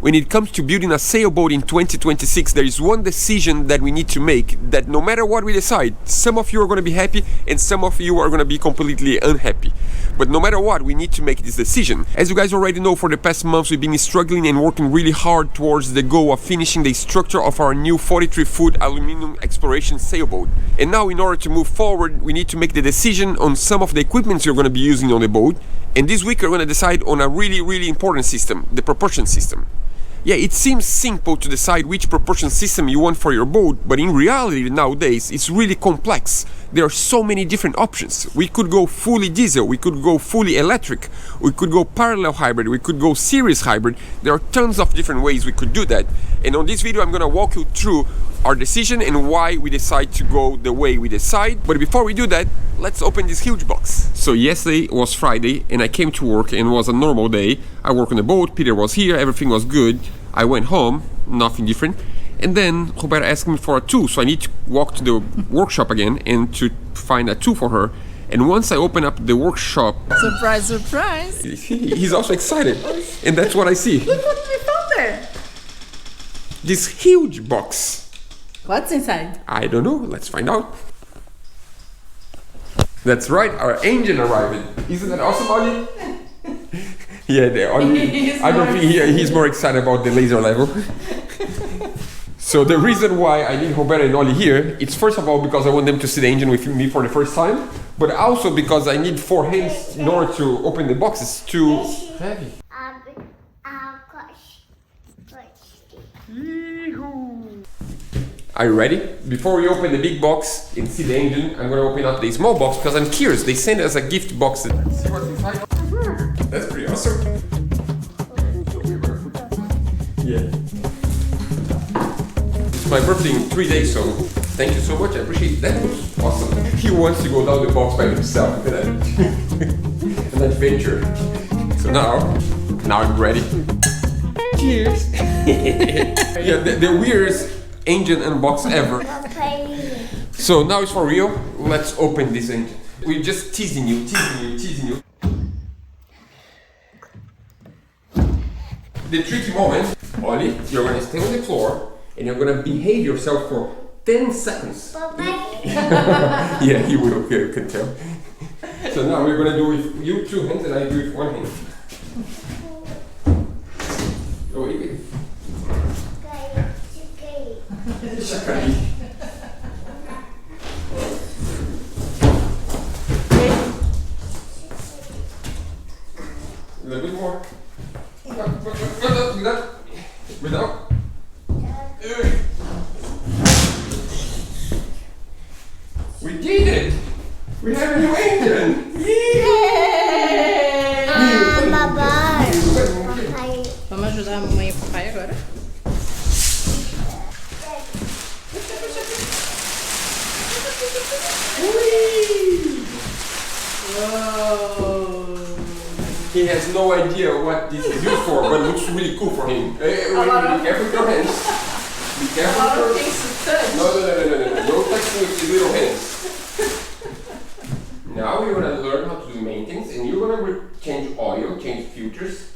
When it comes to building a sailboat in 2026, there is one decision that we need to make, that no matter what we decide, some of you are going to be happy and some of you are going to be completely unhappy. But no matter what, we need to make this decision. As you guys already know, for the past months we've been struggling and working really hard towards the goal of finishing the structure of our new 43-foot aluminum exploration sailboat. And now, in order to move forward, we need to make the decision on some of the equipment you're going to be using on the boat. And this week we're going to decide on a really important system, the propulsion system. Yeah, it seems simple to decide which propulsion system you want for your boat, but in reality nowadays it's really complex. There are so many different options. We could go fully diesel, we could go fully electric, we could go parallel hybrid, we could go series hybrid. There are tons of different ways we could do that. And on this video I'm gonna walk you through our decision and why we decide to go the way we decide. But before we do that, let's open this huge box. So yesterday was Friday and I came to work and it was a normal day. I work on the boat, Peter was here, everything was good. I went home, nothing different. And then Roberta asked me for a tool, so I need to walk to the workshop again and to find a tool for her. And once I open up the workshop... Surprise, surprise! He's also excited. And that's what I see. Look what we found there! This huge box. What's inside? I don't know, let's find out. That's right, our engine arrived. Isn't that awesome, Ollie? Yeah, I don't think he's more excited about the laser level. So the reason why I need Roberta and Ollie here, it's first of all because I want them to see the engine with me for the first time, but also because I need 4 hands in order to open the box. It's too heavy. Are you ready? Before we open the big box and see the engine, I'm going to open up the small box because I'm curious. They sent us a gift box. Let's see what's inside. That's pretty awesome. Yeah. It's my birthday in 3 days, so thank you so much. I appreciate that. Awesome. He wants to go down the box by himself. Look at that. An adventure. So now I'm ready. Cheers. Yeah, the weirdest engine unbox ever. So now it's for real. Let's open this engine. We're just teasing you. The tricky moment, Ollie, you're gonna stay on the floor and you're gonna behave yourself for 10 seconds. Yeah, he will, you can tell. So now we're gonna do with you 2 hands and I do with 1 hand. Oh, wait. Shakari. A little bit more. Without. We did it! We have a new engine! Yay! Papai! Vamos ajudar a mamãe e o papai agora? Whoa! He has no idea what this is used for, but it looks really cool for him. Hey, be careful with your hands. Be careful with your hands. No. No touching with your little hands. Now we're gonna learn how to do maintenance and you're gonna change oil, change filters.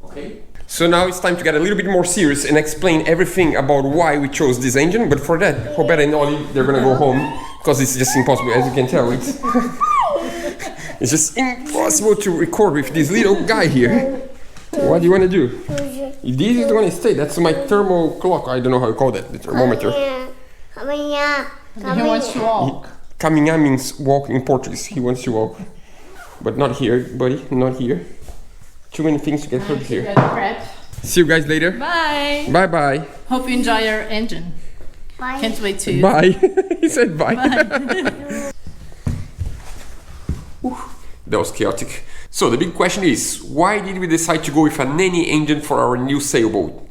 Okay? So now it's time to get a little bit more serious and explain everything about why we chose this engine. But for that, Roberta and Ollie, they're gonna go home because it's just impossible. As you can tell, it's just impossible to record with this little guy here. What do you want to do? This is going to stay. That's my thermal clock. I don't know how you call that, the thermometer. He wants to walk. Caminhar means walk in Portuguese. He wants to walk. But not here, buddy. Not here. Too many things to get hurt here. See you guys later. Bye. Bye-bye. Hope you enjoy your engine. Bye. Can't wait to. Bye. He said bye. That was chaotic. So the big question is, why did we decide to go with a Nanni engine for our new sailboat?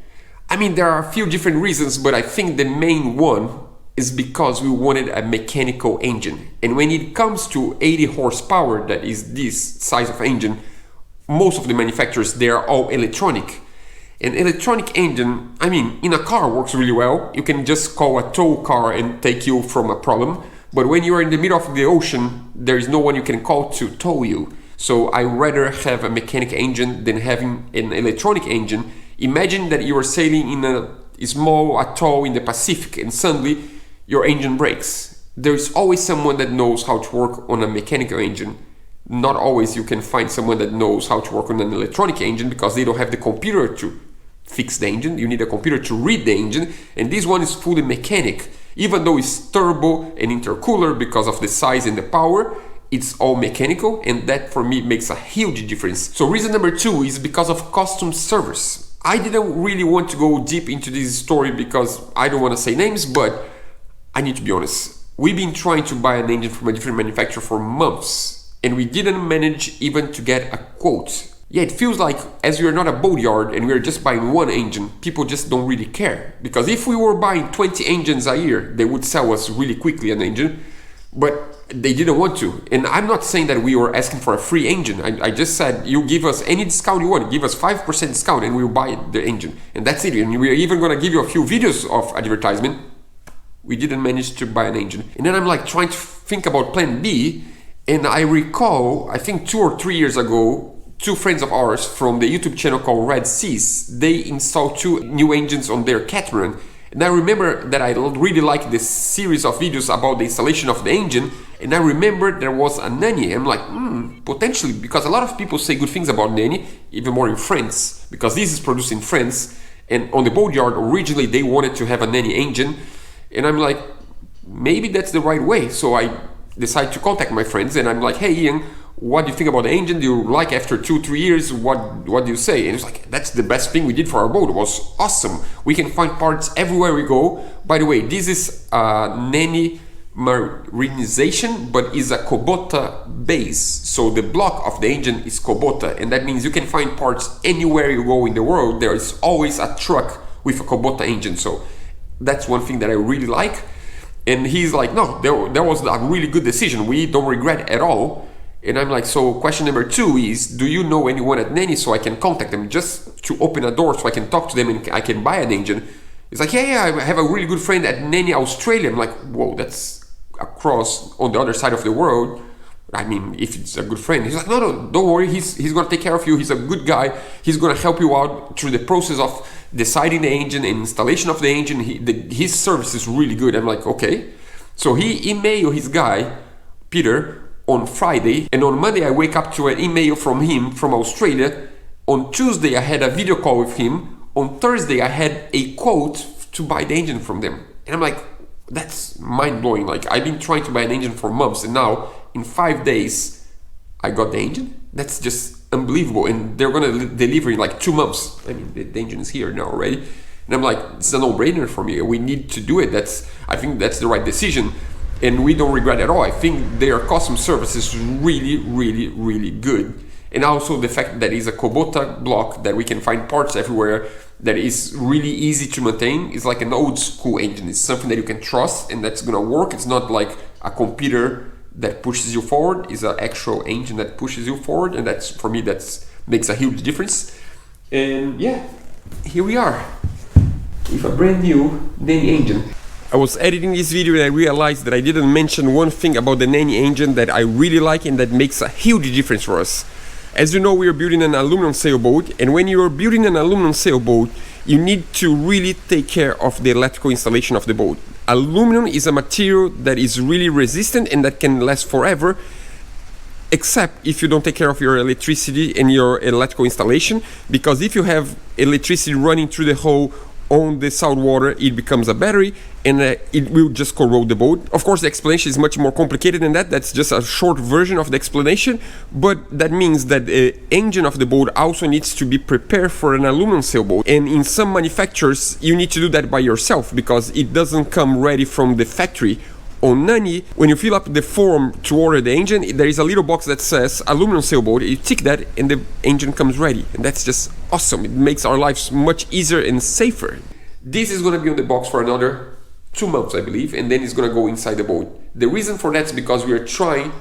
I mean, there are a few different reasons, but I think the main one is because we wanted a mechanical engine. And when it comes to 80 horsepower, that is this size of engine, most of the manufacturers, they are all electronic. An electronic engine, I mean, in a car works really well. You can just call a tow car and take you from a problem. But when you're in the middle of the ocean, there is no one you can call to tow you. So I rather have a mechanic engine than having an electronic engine Imagine that you are sailing in a small atoll in the Pacific and suddenly your engine breaks. There is always someone that knows how to work on a mechanical engine. Not always you can find someone that knows how to work on an electronic engine because they don't have the computer to fix the engine. You need a computer to read the engine, and this one is fully mechanic. Even though it's turbo and intercooler because of the size and the power, it's all mechanical, and that for me makes a huge difference. So reason number 2 is because of custom service. I didn't really want to go deep into this story because I don't want to say names, but I need to be honest. We've been trying to buy an engine from a different manufacturer for months, and we didn't manage even to get a quote. Yeah, it feels like as we are not a boatyard and we are just buying one engine, people just don't really care. Because if we were buying 20 engines a year, they would sell us really quickly an engine, but they didn't want to. And I'm not saying that we were asking for a free engine. I just said, you give us any discount you want, give us 5% discount and we'll buy the engine. And that's it. And we're even gonna give you a few videos of advertisement. We didn't manage to buy an engine. And then I'm like trying to think about plan B, and I recall, I think 2 or 3 years ago, 2 friends of ours from the YouTube channel called Red Seas, they installed 2 new engines on their catamaran. And I remember that I really liked this series of videos about the installation of the engine, and I remember there was a Nanni. I'm like, potentially, because a lot of people say good things about Nanni, even more in France, because this is produced in France, and on the boatyard originally they wanted to have a Nanni engine, and I'm like, maybe that's the right way. So I decided to contact my friends, and I'm like, hey Ian, what do you think about the engine? Do you like after 2-3 years? What do you say? And it's like, that's the best thing we did for our boat. It was awesome. We can find parts everywhere we go. By the way, this is Nanni marinization, but is a Kubota base. So the block of the engine is Kubota, and that means you can find parts anywhere you go in the world. There is always a truck with a Kubota engine. So that's one thing that I really like. And he's like, no, that was a really good decision. We don't regret at all. And I'm like, so question number 2 is, do you know anyone at Nanni so I can contact them just to open a door so I can talk to them and I can buy an engine? He's like, yeah, I have a really good friend at Nanni, Australia. I'm like, whoa, that's across on the other side of the world. I mean, if it's a good friend. He's like, no, don't worry. He's going to take care of you. He's a good guy. He's going to help you out through the process of deciding the engine and installation of the engine. His service is really good. I'm like, okay. So he emailed his guy, Peter, on Friday, and on Monday I wake up to an email from him from Australia. On Tuesday I had a video call with him. On Thursday I had a quote to buy the engine from them. And I'm like, that's mind-blowing. Like, I've been trying to buy an engine for months, and now in 5 days I got the engine. That's just unbelievable. And they're gonna deliver in like 2 months. I mean, the engine is here now already. And I'm like, it's a no-brainer for me. We need to do it. I think that's the right decision. And we don't regret at all. I think their custom service is really, really, really good. And also the fact that it's a Kubota block, that we can find parts everywhere, that is really easy to maintain. It's like an old school engine. It's something that you can trust and that's gonna work. It's not like a computer that pushes you forward. It's an actual engine that pushes you forward, and that's, for me, makes a huge difference. And yeah, here we are with a brand new Nanni engine. I was editing this video and I realized that I didn't mention one thing about the Nanni engine that I really like and that makes a huge difference for us. As you know, we are building an aluminum sailboat, and when you are building an aluminum sailboat, you need to really take care of the electrical installation of the boat. Aluminum is a material that is really resistant and that can last forever, except if you don't take care of your electricity and your electrical installation, because if you have electricity running through the hole on the salt water, it becomes a battery and it will just corrode the boat. Of course, the explanation is much more complicated than that. That's just a short version of the explanation, but that means that the engine of the boat also needs to be prepared for an aluminum sailboat. And in some manufacturers, you need to do that by yourself because it doesn't come ready from the factory. On Nanni, when you fill up the form to order the engine, there is a little box that says aluminum sailboat. You tick that and the engine comes ready, and that's just awesome. It makes our lives much easier and safer. This is going to be on the box for another 2 months, I believe, and then it's going to go inside the boat. The reason for that is because we are trying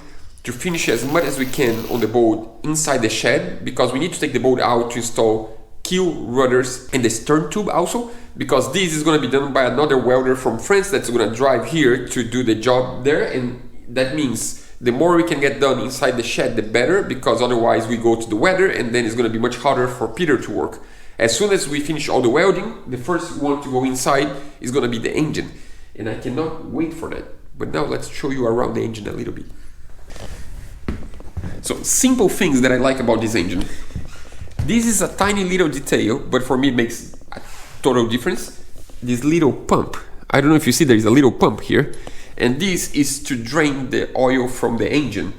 to finish as much as we can on the boat inside the shed, because we need to take the boat out to install keel rudders and the stern tube also, because this is going to be done by another welder from France that's going to drive here to do the job there. And that means the more we can get done inside the shed, the better, because otherwise we go to the weather and then it's going to be much harder for Peter to work. As soon as we finish all the welding, the first one to go inside is going to be the engine. And I cannot wait for that. But now let's show you around the engine a little bit. So, simple things that I like about this engine. This is a tiny little detail, but for me it makes a total difference. This little pump. I don't know if you see there is a little pump here. And this is to drain the oil from the engine.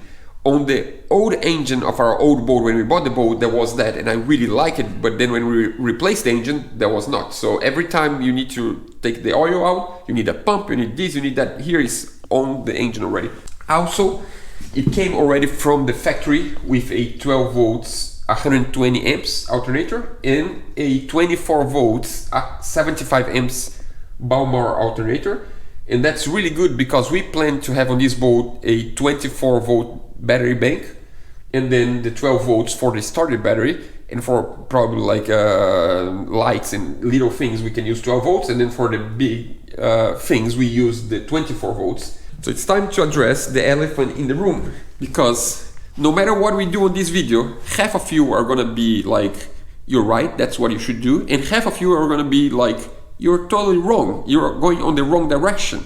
On the old engine of our old boat, when we bought the boat, there was that, and I really like it, but then when we replaced the engine, there was not. So every time you need to take the oil out, you need a pump, you need this, you need that. Here is on the engine already. Also, it came already from the factory with a 12 volts, 120 amps alternator and a 24 volts, 75 amps Balmar alternator. And that's really good because we plan to have on this boat a 24 volt battery bank and then the 12 volts for the starter battery, and for probably like lights and little things we can use 12 volts, and then for the big things we use the 24 volts. So it's time to address the elephant in the room, because no matter what we do on this video, half of you are gonna be like, you're right, that's what you should do, and half of you are gonna be like, you're totally wrong, you're going on the wrong direction.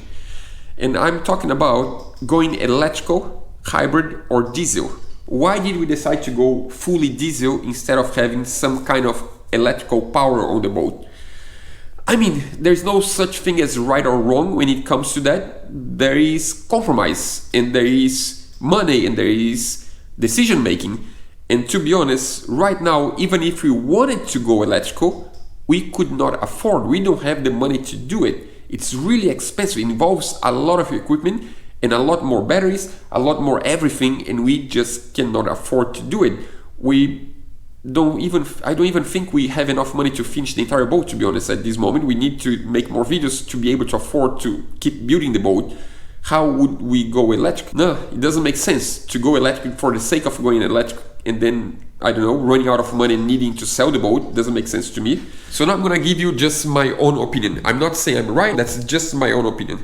And I'm talking about going electrical, hybrid or diesel. Why did we decide to go fully diesel instead of having some kind of electrical power on the boat? I mean, there's no such thing as right or wrong when it comes to that. There is compromise, and there is money, and there is decision making. And to be honest, right now, even if we wanted to go electrical, we could not afford. We don't have the money to do it. It's really expensive. It involves a lot of equipment and a lot more batteries, a lot more everything, and we just cannot afford to do it. I don't even think we have enough money to finish the entire boat, to be honest, at this moment. We need to make more videos to be able to afford to keep building the boat. How would we go electric? No, it doesn't make sense to go electric for the sake of going electric and then, I don't know, running out of money and needing to sell the boat. Doesn't make sense to me. So now I'm gonna give you just my own opinion. I'm not saying I'm right, that's just my own opinion.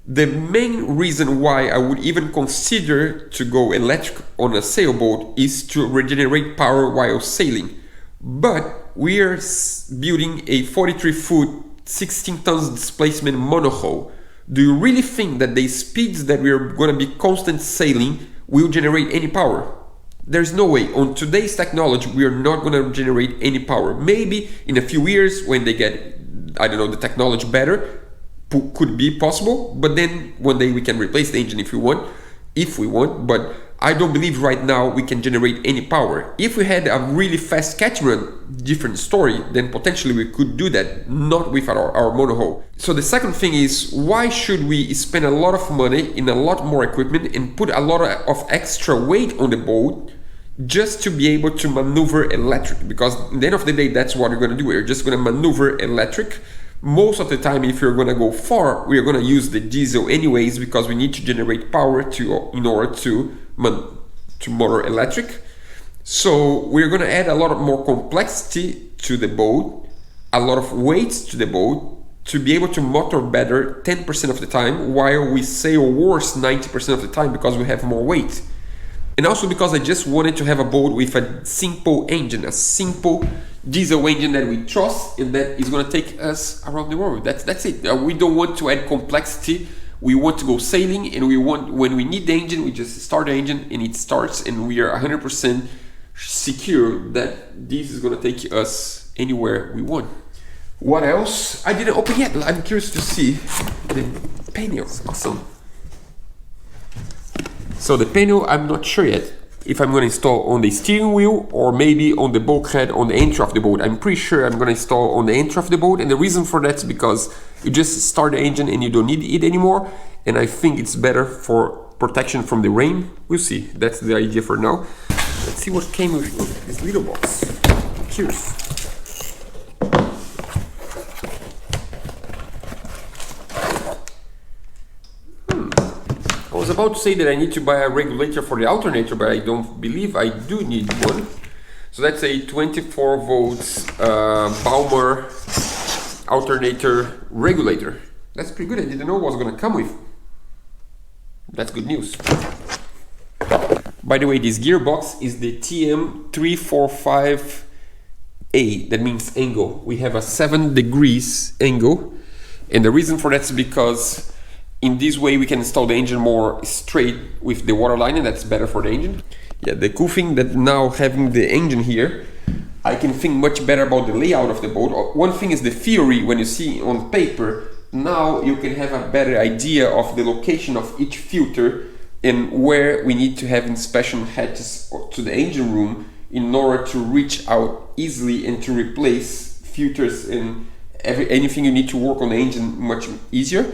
The main reason why I would even consider to go electric on a sailboat is to regenerate power while sailing. But we are building a 43-foot, 16 tons displacement monohull. Do you really think that the speeds that we are going to be constant sailing will generate any power? There's no way. On today's technology, we are not going to generate any power. Maybe in a few years when they get, I don't know, the technology better, could be possible, but then one day we can replace the engine if we want, but I don't believe right now we can generate any power. If we had a really fast catamaran, different story, then potentially we could do that, not with our monohull. So the second thing is, why should we spend a lot of money in a lot more equipment and put a lot of extra weight on the boat just to be able to maneuver electric? Because at the end of the day, that's what we're going to do. We're just going to maneuver electric. Most of the time, if you're going to go far, we are going to use the diesel anyways, because we need to generate power in order to motor electric. So we're going to add a lot more complexity to the boat, a lot of weight to the boat, to be able to motor better 10% of the time, while we sail worse 90% of the time because we have more weight. And also because I just wanted to have a boat with a simple engine, a simple diesel engine that we trust and that is going to take us around the world. That's it. We don't want to add complexity. We want to go sailing, and when we need the engine, we just start the engine and it starts, and we are 100% secure that this is going to take us anywhere we want. What else? I didn't open yet. I'm curious to see the panels. Awesome. So the panel, I'm not sure yet if I'm going to install on the steering wheel or maybe on the bulkhead on the entry of the boat. I'm pretty sure I'm going to install on the entry of the boat, and the reason for that is because you just start the engine and you don't need it anymore, and I think it's better for protection from the rain. We'll see. That's the idea for now. Let's see what came with this little box. I'm curious. I was about to say that I need to buy a regulator for the alternator, but I don't believe I do need one. So that's a 24 volts Balmer alternator regulator. That's pretty good. I didn't know what was going to come with. That's good news. By the way, this gearbox is the TM345 A, that means angle. We have a 7 degrees angle, and the reason for that is because in this way we can install the engine more straight with the water line, and that's better for the engine. Yeah, the cool thing that now having the engine here, I can think much better about the layout of the boat. One thing is the theory, when you see on paper, now you can have a better idea of the location of each filter and where we need to have inspection hatches to the engine room in order to reach out easily and to replace filters and anything you need to work on the engine much easier.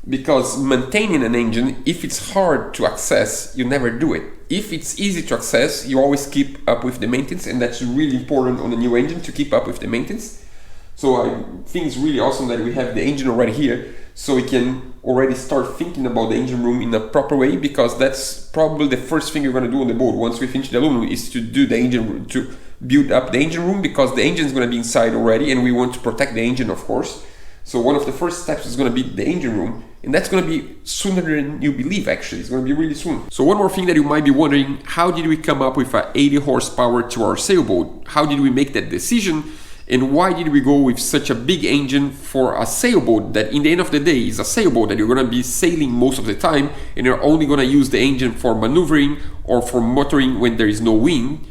Because maintaining an engine, if it's hard to access, you never do it. If it's easy to access, you always keep up with the maintenance, and that's really important on a new engine, to keep up with the maintenance. So I think it's really awesome that we have the engine already here, so we can already start thinking about the engine room in a proper way, because that's probably the first thing you're going to do on the boat once we finish the aluminum, is to do the engine room, to build up the engine room, because the engine is going to be inside already and we want to protect the engine, of course. So one of the first steps is going to be the engine room, and that's going to be sooner than you believe. Actually, it's going to be really soon. So one more thing that you might be wondering, how did we come up with a 80 horsepower to our sailboat? How did we make that decision? And why did we go with such a big engine for a sailboat that in the end of the day is a sailboat that you're going to be sailing most of the time, and you're only going to use the engine for maneuvering or for motoring when there is no wind?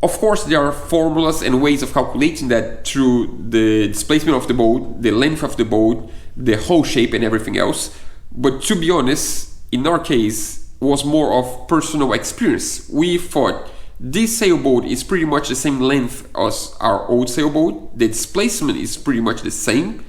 Of course, there are formulas and ways of calculating that through the displacement of the boat, the length of the boat, the hull shape and everything else. But to be honest, in our case, it was more of personal experience. We thought this sailboat is pretty much the same length as our old sailboat. The displacement is pretty much the same.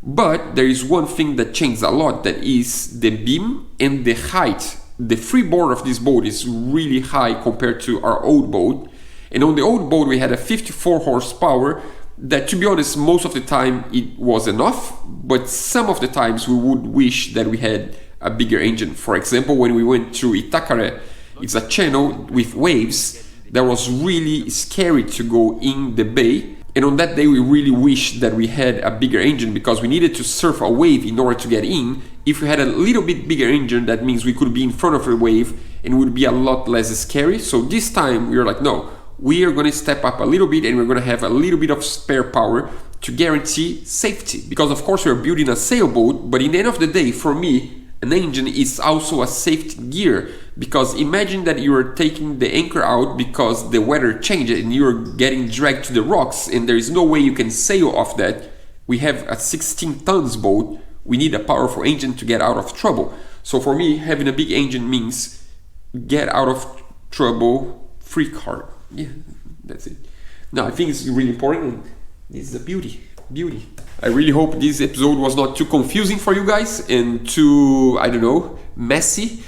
But there is one thing that changed a lot, that is the beam and the height. The freeboard of this boat is really high compared to our old boat. And on the old boat we had a 54 horsepower that, to be honest, most of the time it was enough, but some of the times we would wish that we had a bigger engine. For example, when we went through Itacaré, it's a channel with waves that was really scary to go in the bay. And on that day we really wished that we had a bigger engine, because we needed to surf a wave in order to get in. If we had a little bit bigger engine, that means we could be in front of the wave and it would be a lot less scary. So this time we were like, no, we are going to step up a little bit, and we're going to have a little bit of spare power to guarantee safety. Because of course we're building a sailboat, but in the end of the day, for me, an engine is also a safety gear. Because imagine that you are taking the anchor out because the weather changed and you're getting dragged to the rocks and there is no way you can sail off that. We have a 16 tons boat, we need a powerful engine to get out of trouble. So for me, having a big engine means get out of trouble, free card. Yeah, that's it. Now I think it's really important, and this is the beauty. I really hope this episode was not too confusing for you guys and too, I don't know, messy.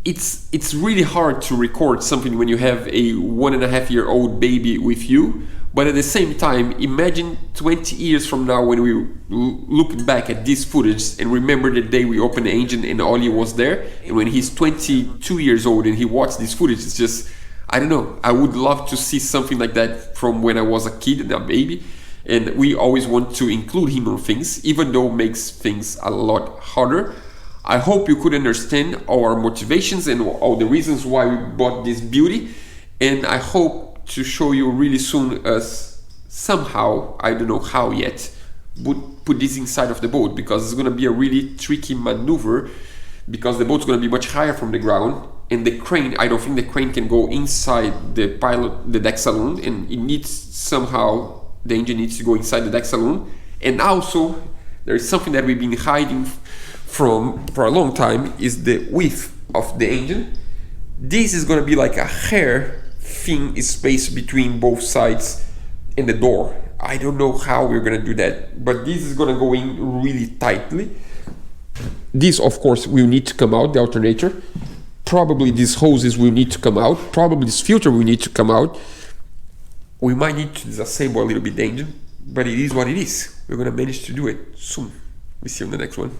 It's really hard to record something when you have a 1.5-year-old baby with you, but at the same time, imagine 20 years from now when we look back at this footage and remember the day we opened the engine and Ollie was there, and when he's 22 years old and he watched this footage, it's just, I don't know, I would love to see something like that from when I was a kid and a baby. And we always want to include him on things, even though it makes things a lot harder. I hope you could understand our motivations and all the reasons why we bought this beauty. And I hope to show you really soon us somehow, I don't know how yet, put this inside of the boat, because it's going to be a really tricky maneuver, because the boat's going to be much higher from the ground. And the crane, I don't think the crane can go inside the deck saloon, and it needs somehow, the engine needs to go inside the deck saloon. And also, there is something that we've been hiding from for a long time, is the width of the engine. This is going to be like a hair thin space between both sides and the door. I don't know how we're going to do that, but this is going to go in really tightly. This, of course, will need to come out, the alternator. Probably these hoses will need to come out. Probably this filter will need to come out. We might need to disassemble a little bit the engine, but it is what it is. We're going to manage to do it soon. We'll see you on the next one.